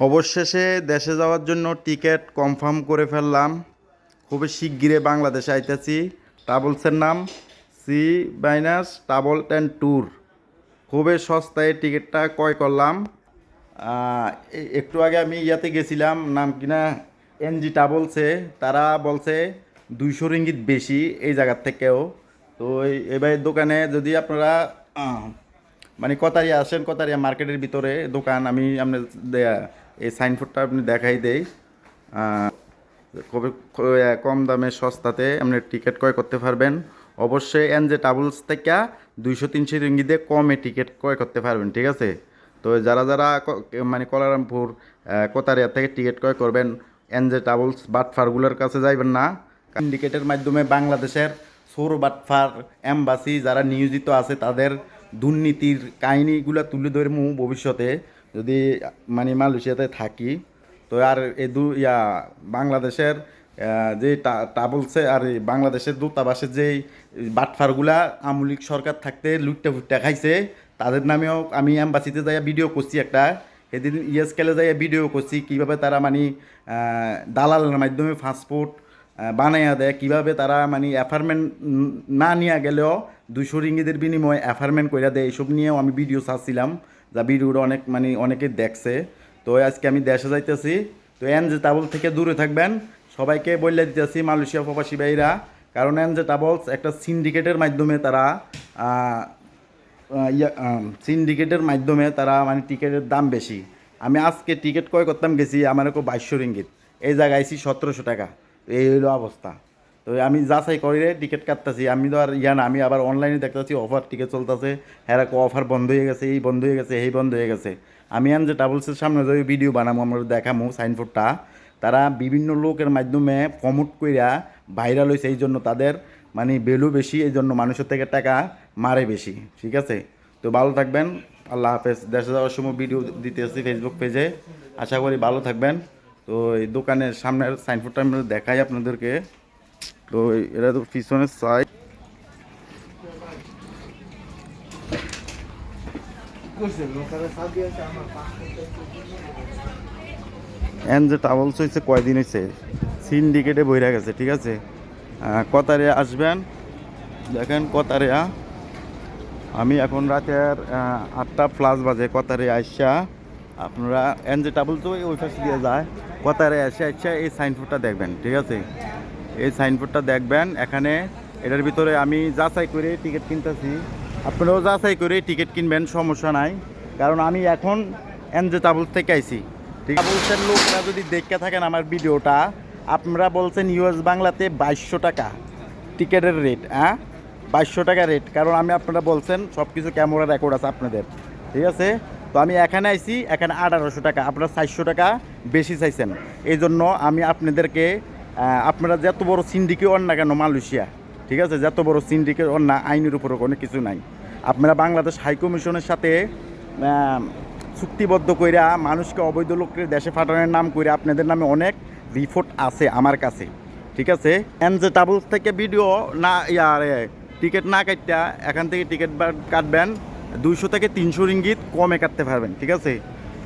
অবশেষে দেশে যাওয়ার জন্য টিকিট কনফার্ম করে ফেললাম। খুবই শিগগিরে বাংলাদেশে আইতেছি। ট্রাভেলসের নাম C minus travel and tour. খুবই সস্তায় টিকিটটা ক্রয় করলাম। একটু আগে আমি ইয়াতে গেছিলাম, নাম কিনা এনজি ট্রাভেলসে। তারা বলছে 200 রিঙ্গিত বেশি এই জায়গার থেকেও। তো এবার দোকানে যদি আপনারা মানে কতারিয়া আসেন, কতারিয়া মার্কেটের ভিতরে দোকান, আমি আপনার এই সাইনবোর্ডটা আপনি দেখাই দেই। খুবই কম দামে সস্তাতে আপনি টিকিট ক্রয় করতে পারবেন। অবশ্যই এনজে ট্রাভেলস থেকে 200-300 রিঙ্গিতে কমে টিকিট ক্রয় করতে পারবেন, ঠিক আছে? তো যারা যারা মানে কলারামপুর কোতারিয়া থেকে টিকিট ক্রয় করবেন, এনজে ট্রাভেলস বাটফারগুলোর কাছে যাইবেন না। সিন্ডিকেটের মাধ্যমে বাংলাদেশের সৌর বাটফার এম্বাসি যারা নিয়োজিত আছে তাদের দুর্নীতির কাহিনিগুলো তুলে ধরবো ভবিষ্যতে যদি মানে মালয়েশিয়াতে থাকি। তো আর এই বাংলাদেশের যে ট্রাভেলসে আর এই বাংলাদেশের দূতাবাসের যেই বাটফারগুলা আমলিক সরকার থাকতে লুটটা ফুটটা খাইছে, তাদের নামেও আমি অ্যাম্বাসিতে যাই ভিডিও করছি একটা। সেদিন ইএসকেলে যাই ভিডিও করছি কীভাবে তারা মানে দালালের মাধ্যমে পাসপোর্ট বানাইয়া দেয়, কীভাবে তারা মানে অ্যাপার্টমেন্ট না নিয়ে গেলেও 200 রিঙ্গিতের বিনিময়ে অ্যাপার্টমেন্ট করে দেয়। এইসব নিয়েও আমি ভিডিও ছাড়ছিলাম, যা ভিডিওটা অনেক মানে অনেকে দেখছে। তো আজকে আমি দেশে যাইতেছি। তো এনজে ট্রাভেল থেকে দূরে থাকবেন, সবাইকে বলে দিতেছি মালয়েশিয়া প্রবাসী ভাইরা। কারণ এনজে ট্রাভেলস একটা সিন্ডিকেটের মাধ্যমে তারা মানে টিকিটের দাম বেশি। আমি আজকে টিকিট ক্রয় করতাম গেছি আমার 2200 রিঙ্গিত, এই জায়গায় আইসি 1700 টাকা। তো এই হলো অবস্থা। তো আমি যাচাই করে টিকিট কাটতেছি, আমি তো আর না, আমি আবার অনলাইনে দেখতেছি অফার টিকিট চলতেছে। হ্যাঁ, অফার বন্ধ হয়ে গেছে, এই বন্ধ হয়ে গেছে, এই বন্ধ হয়ে গেছে। আমি যে ট্রাভেলসের সামনে যদি ভিডিও বানাবো, আমরা দেখামো সাইনবোর্ডটা। তারা বিভিন্ন লোকের মাধ্যমে প্রমোট কইরা ভাইরাল হয়েছে, এই জন্য তাদের মানে ভ্যালু বেশি, এই জন্য মানুষের থেকে টাকা মারে বেশি, ঠিক আছে? তো ভালো থাকবেন, আল্লাহ হাফেজ। দেশে যাওয়ার সময় ভিডিও দিতে আসছি ফেসবুক পেজে, আশা করি ভালো থাকবেন। তো এই দোকানের সামনের সাইনবোর্ডটা আমরা দেখাই আপনাদেরকে। তো এটা তো পিছনের সাইড। এনজে ট্রাভেলস হয়েছে কয়দিন হয়েছে, সিন্ডিকেটে বইরা গেছে, ঠিক আছে? কতারিয়া আসবেন, দেখেন কতারিয়া। আমি এখন রাতের 8টা+ বাজে কতারিয়া আইসা। আপনারা এনজে ট্রাভেলস তো ওই পাশে দিয়ে যায়, কতারিয়া আইসা এই সাইনবোর্ডটা দেখবেন, ঠিক আছে? এই সাইনবোর্ডটা দেখবেন। এখানে এটার ভিতরে আমি যাচাই করে টিকিট কিনতেছি, আপনারাও যাচাই করে টিকিট কিনবেন, সমস্যা নাই। কারণ আমি এখন এনজে ট্রাভেলস থেকে আইছি। ট্রাভেলসের লোকরা যদি দেখতে থাকেন আমার ভিডিওটা, আপনারা বলছেন ইউএস বাংলাতে 2200 টাকা টিকিটের রেট। 2200 টাকা রেট, কারণ আমি আপনারা বলছেন সব কিছু ক্যামেরা রেকর্ড আছে আপনাদের, ঠিক আছে? তো আমি এখানে আইছি, এখানে 1800 টাকা, আপনারা 400 টাকা বেশি চাইছেন। এই জন্য আমি আপনাদেরকে আপনারা যত বড় সিন্ডিকেট হন না কেন মালয়েশিয়া, ঠিক আছে, যত বড় সিন্ডিকেট হন না, আইনের উপরে কোনো কিছু নাই। আপনারা বাংলাদেশ হাইকমিশনের সাথে চুক্তিবদ্ধ কইরা মানুষকে অবৈধ লোকের দেশে পাঠানোর নাম করে আপনাদের নামে অনেক রিপোর্ট আছে আমার কাছে, ঠিক আছে? এনজে ট্রাভেলস থেকে ভিডিও না টিকিট না কাটটা এখান থেকে টিকিট কাটবেন 200 থেকে 300 রিঙ্গিত কমে কাটতে পারবেন, ঠিক আছে?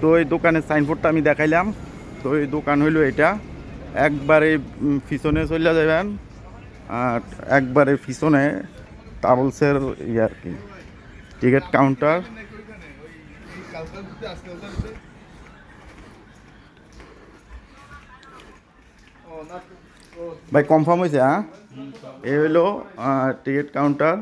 তো এই দোকানের সাইনবোর্ডটা আমি দেখাইলাম। তো এই দোকান হইলো এটা, একবারে পিছনে চলে যাবেন, আর একবারে পিছনে ট্রাভেলসের আর কি টিকিট কাউন্টার। ভাই কনফার্ম হয়েছে? এই হইলো টিকিট কাউন্টার।